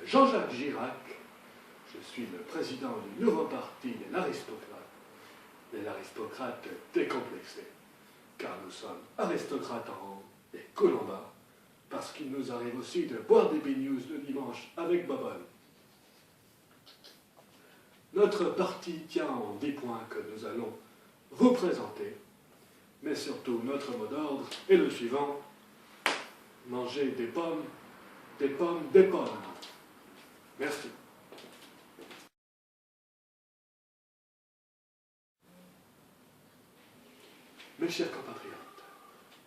Jean-Jacques Girac. Je suis le président du nouveau parti des l'aristocrate décomplexés, car nous sommes aristocrates en haut et colombas, parce qu'il nous arrive aussi de boire des beignous le dimanche avec Bobol. Notre parti tient en 10 points que nous allons vous présenter, mais surtout notre mot d'ordre est le suivant: manger des pommes, des pommes, des pommes. Merci. Mes chers compatriotes,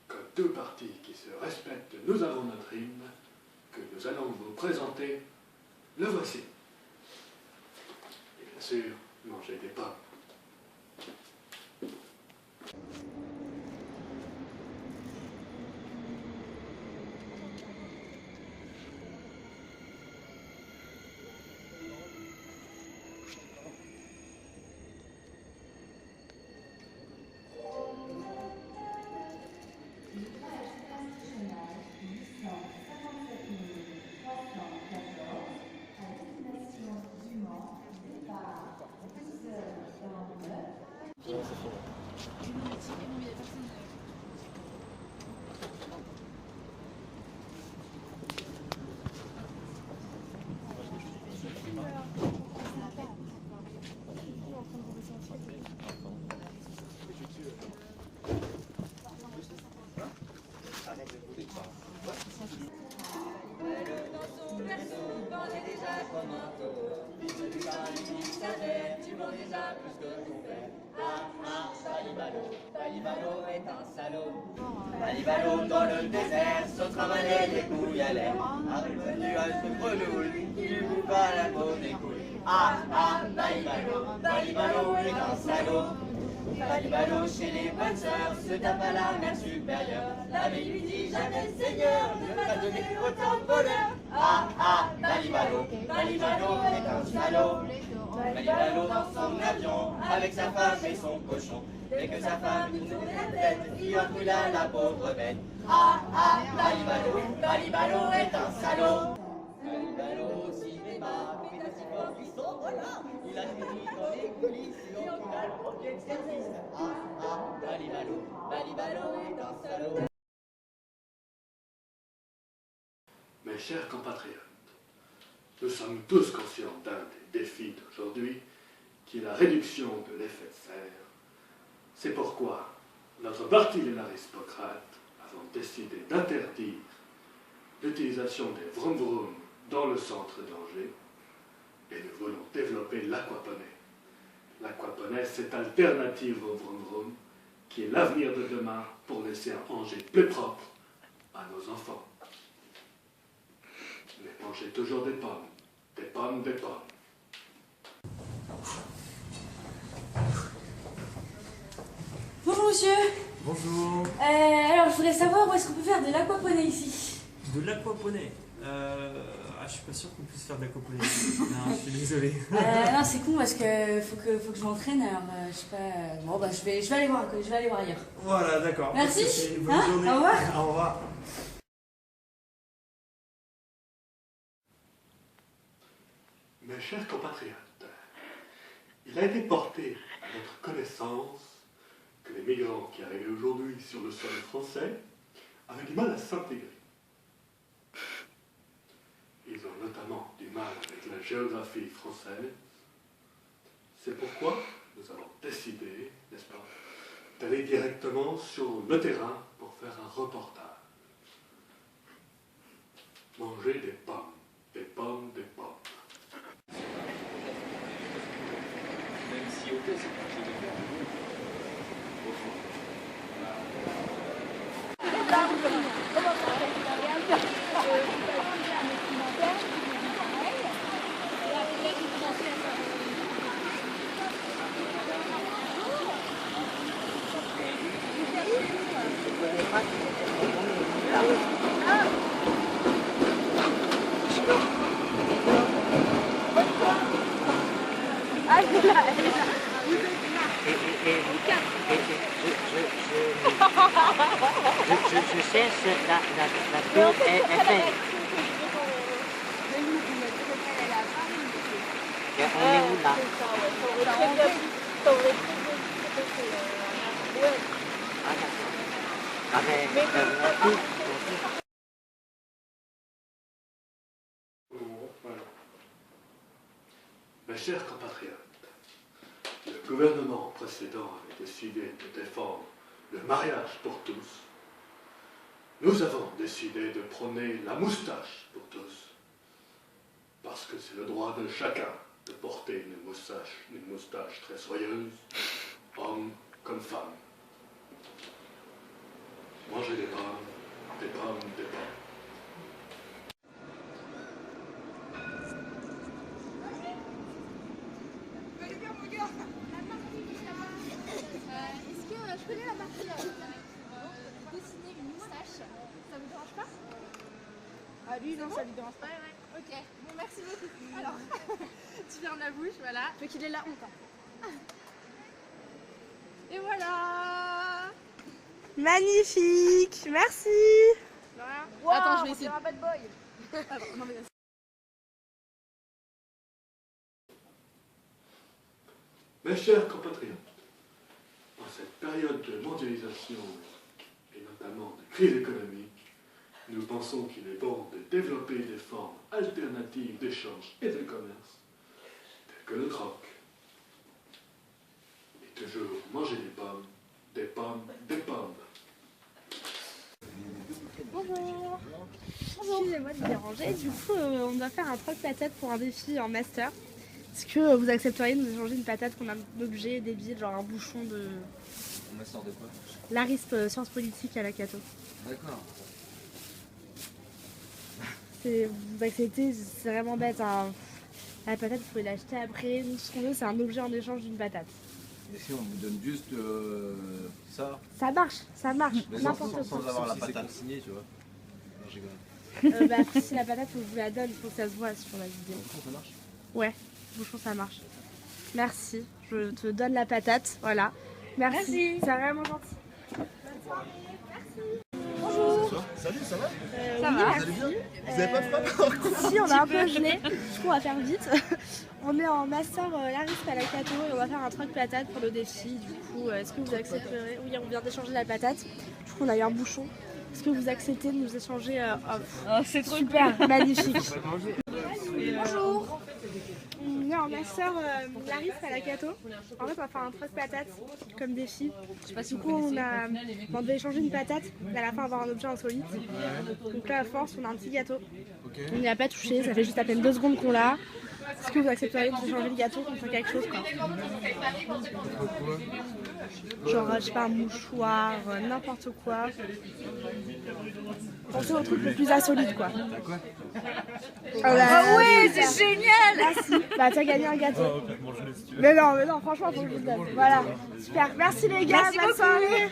comme deux partis qui se respectent, nous avons notre hymne que nous allons vous présenter. Le voici. Et bien sûr, mangez des pommes. Balibalo est un salaud. Balibalo dans le désert, se travailler les couilles à l'air. Arrive le nuage de grenouille, il vous bat la peau des couilles. Balibalo est un salaud. Balibalo chez les bonnes sœurs, se tape à la mer supérieure. La vie lui dit jamais Seigneur, ne m'a donné autant de bonheur. Balibalo est un salaud. Balibalo dans son avion, avec sa femme et son cochon. Dès que sa femme lui tourne la tête, il en brûle à la pauvre bête. Balibalo est un salaud. Balibalo aussi n'est pas, mais si fort qu'ils sont voilà. Il a fini dans les coulisses, et en finale pour bien de service. Balibalo est un salaud. Mes chers compatriotes, nous sommes tous conscients d'un des défis d'aujourd'hui, qui est la réduction de l'effet de serre. C'est pourquoi notre parti des aristocrates avons décidé d'interdire l'utilisation des vroom-vroom dans le centre d'Angers et nous voulons développer l'aquaponie. L'aquaponie, c'est alternative au vroom-vroom qui est l'avenir de demain pour laisser un Angers plus propre à nos enfants. Mais mangez toujours des pommes, des pommes, des pommes. Bonjour monsieur. Bonjour. Alors je voudrais savoir où est-ce qu'on peut faire de l'aquaponie ici. De l'aquaponie je suis pas sûr qu'on puisse faire de l'aquaponie. Non, je suis désolé. Non, c'est con parce que faut que je m'entraîne. Alors je sais pas. Bon bah je vais aller voir ailleurs. Voilà, d'accord. Merci. Bonne journée. Au revoir. Au revoir. Mes chers compatriotes, il a été porté à notre connaissance que les migrants qui arrivent aujourd'hui sur le sol français avaient du mal à s'intégrer. Ils ont notamment du mal avec la géographie française. C'est pourquoi nous avons décidé, n'est-ce pas, d'aller directement sur le terrain pour faire un reportage. Manger des pommes, des pommes, des pommes. Même si ok, c'est pas chez les gens. Je sais, la tour est faite. on est où là? Ah d'accord. Ah mais merci. Voilà. Mes chers compatriotes, le gouvernement précédent avait décidé de défendre le mariage pour tous. Nous avons décidé de prôner la moustache pour tous. Parce que c'est le droit de chacun de porter une moustache très soyeuse, homme comme femme. Manger des pommes, des pommes, des pommes. Est-ce que je connais la partie dessiner une moustache? Ça vous dérange pas? Ah lui non, ça lui dérange pas. Ouais. Ok, bon merci beaucoup. Alors, tu fermes la bouche, voilà. Faut qu'il ait la honte. Et voilà. Magnifique, merci. Voilà. Wow, attends, je vais essayer. un bad boy. Attends, non mais Mes chers compatriotes, en cette période de mondialisation et notamment de crise économique, nous pensons qu'il est bon de développer des formes alternatives d'échange et de commerce, telles que le troc. Et toujours manger des pommes, des pommes, des pommes. Bonjour. Excusez-moi de vous déranger. Du coup, on doit faire un troc-patate pour un défi en master. Est-ce que vous accepteriez de nous échanger une patate qu'on a un objet débile, genre un bouchon de... On master de quoi? l'ARISP sciences politiques à la Cato. D'accord. Vous acceptez, c'est vraiment bête. Hein. La patate, vous pouvez l'acheter après. Nous, ce qu'on veut, c'est un objet en échange d'une patate. Et si on vous donne juste ça, Ça marche, mais n'importe quoi. sans avoir la patate signée, tu vois. Non, je rigole. Après, si la patate, on vous la donne, il faut que ça se voit sur la vidéo. Ça marche? Ouais, bouchon, ça marche. Merci, je te donne la patate, voilà. Merci. C'est vraiment gentil. Bonne soirée, merci. Bonjour. Salut, ça va? Ça va. Vous allez bien? Vous avez pas froid? Si, on a un peu gelé, du coup on va faire vite. On est en master l'ARISP à la Cato et on va faire un truc patate pour le défi. Du coup, est-ce que vous accepterez? Oui, on vient d'échanger la patate. Du coup, on a eu un bouchon. Est-ce que vous acceptez de nous échanger c'est trop super, magnifique. Bonjour. On est en master l'ARISP à la Cato. En fait, on va faire un truc patate comme défi. Du coup, on devait échanger une patate et à la fin avoir un objet insolite. Donc là, à force, on a un petit gâteau. On n'y a pas touché, ça fait juste à peine 2 secondes qu'on l'a. Est-ce que vous accepteriez de changer le gâteau contre quelque chose quoi? Genre, je sais pas, un mouchoir, n'importe quoi. Pensez au truc le plus insolite quoi. Ah ouais, c'est génial! Merci. Bah, tu as gagné un gâteau. Mais non, franchement, faut que je vous le donne. Voilà, super. Merci les gars, bonne soirée.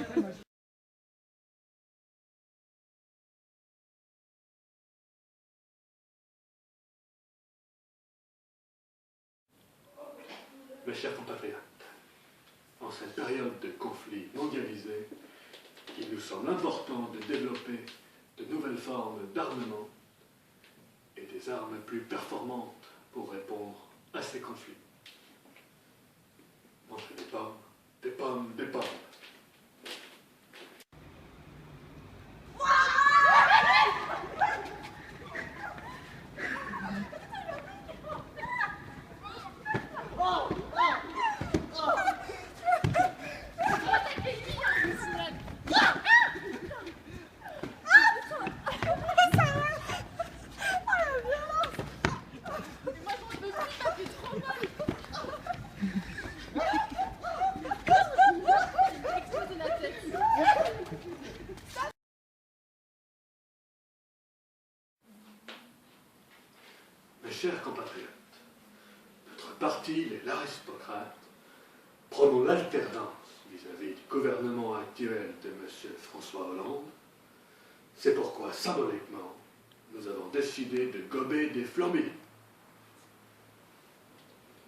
Mes chers compatriotes, en cette période de conflit mondialisé, il nous semble important de développer de nouvelles formes d'armement et des armes plus performantes pour répondre à ces conflits. Manger des pommes, des pommes, des pommes. Mes chers compatriotes, notre parti, les Laristocrates, prenons l'alternance vis-à-vis du gouvernement actuel de M. François Hollande. C'est pourquoi, symboliquement, nous avons décidé de gober des flambis.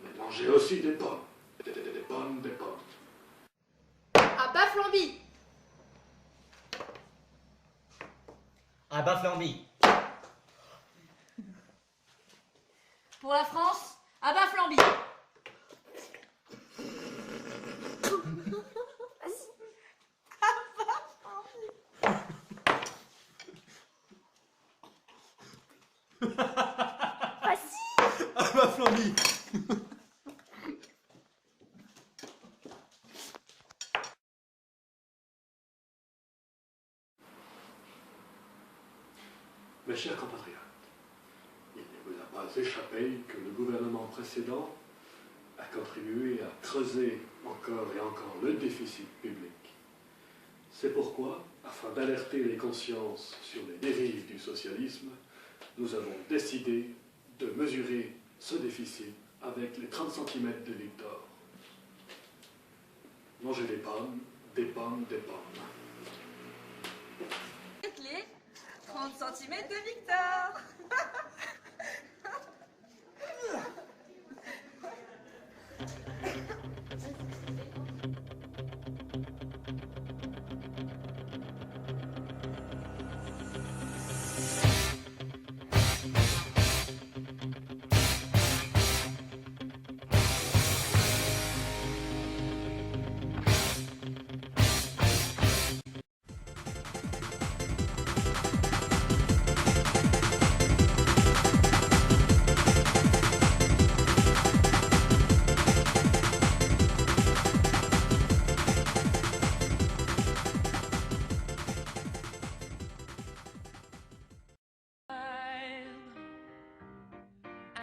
Mais manger aussi des pommes. Des pommes, des pommes. à bas flambi. Un bas flambi. Pour la France, à Ah bah Flamby. Ah bah Flamby. Mes chers compatriotes, il ne vous a pas échappé que le gouvernement précédent a contribué à creuser encore et encore le déficit public. C'est pourquoi, afin d'alerter les consciences sur les dérives du socialisme, nous avons décidé de mesurer ce déficit avec les 30 cm de Victor. Mangez des pommes, des pommes, des pommes. Les 30 cm de Victor.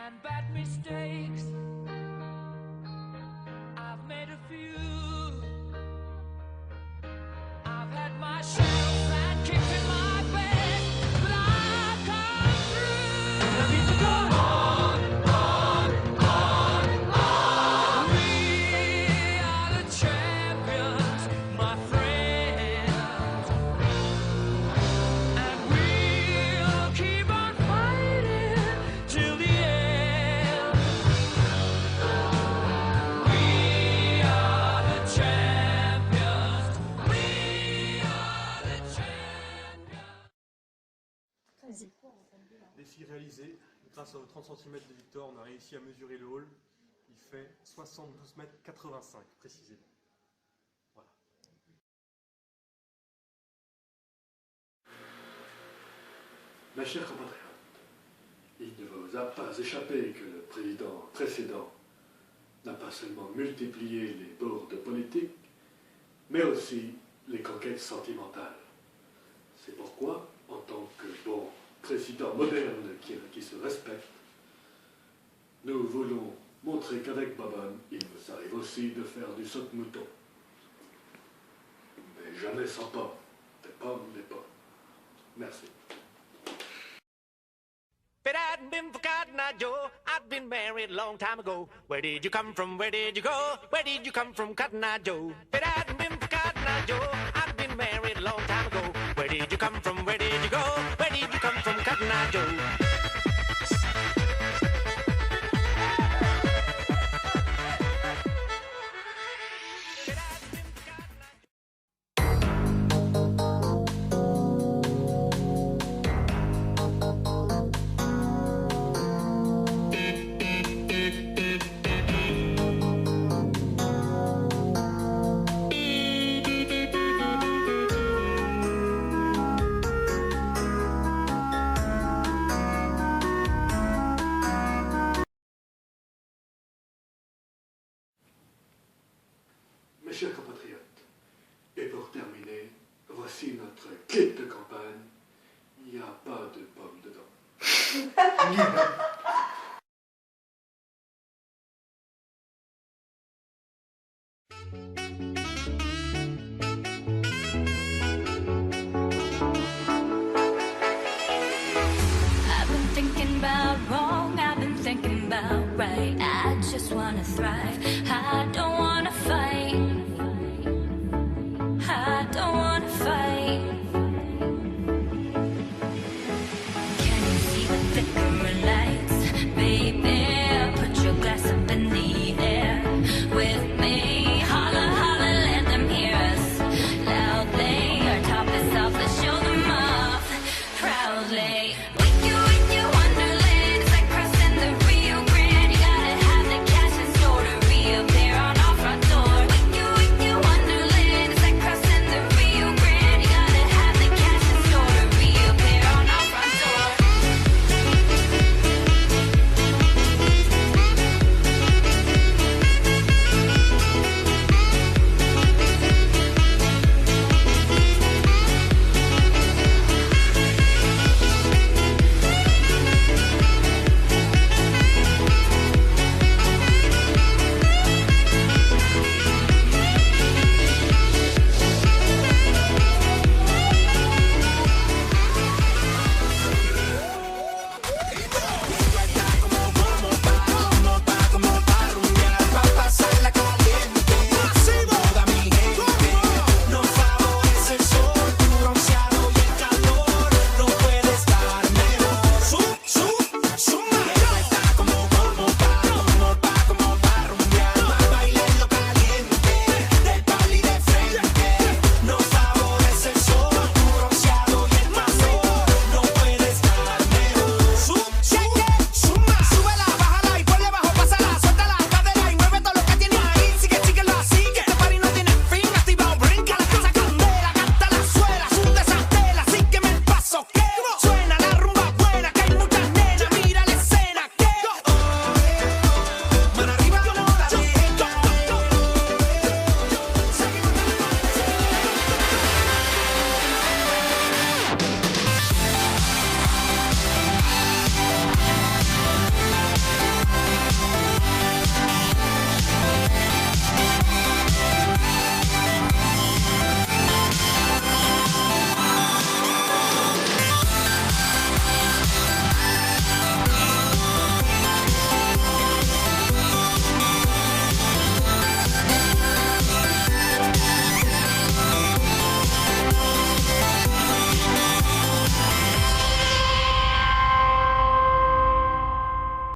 And bad mistakes, I've made a few. I've had my shadows and kicked in my bed, but I've come through. I need to go on. We are the champions, my friends, and we'll keep on fighting till the end. We are the champions. We are the champions. Défi réalisé. Grâce aux 30 cm de Victor, on a réussi à mesurer le hall. Il fait 72 mètres 85 précisément. Voilà. Mes chers compatriotes, il ne vous a pas échappé que le président précédent n'a pas seulement multiplié les bourdes politiques, mais aussi les conquêtes sentimentales. C'est pourquoi, en tant que bon président moderne qui se respecte, nous voulons montrer qu'avec Bobonne, il nous arrive aussi de faire du saute-mouton. Mais jamais sans pommes. Des pommes, des pommes. Merci. If it hadn't been for Cotton Eye Joe, I'd been married a long time ago. Where did you come from? Where did you go? Where did you come from, Cotton Eye Joe? If it hadn't been for Cotton Eye Joe, I'd been married a long time ago. Where did you come from? Where did you go? Where did you come from, Cotton Eye Joe? Mes chers compatriotes, et pour terminer, voici notre kit de campagne. Il n'y a pas de pommes dedans. I've been thinking about wrong, I've been thinking about right. I just wanna thrive.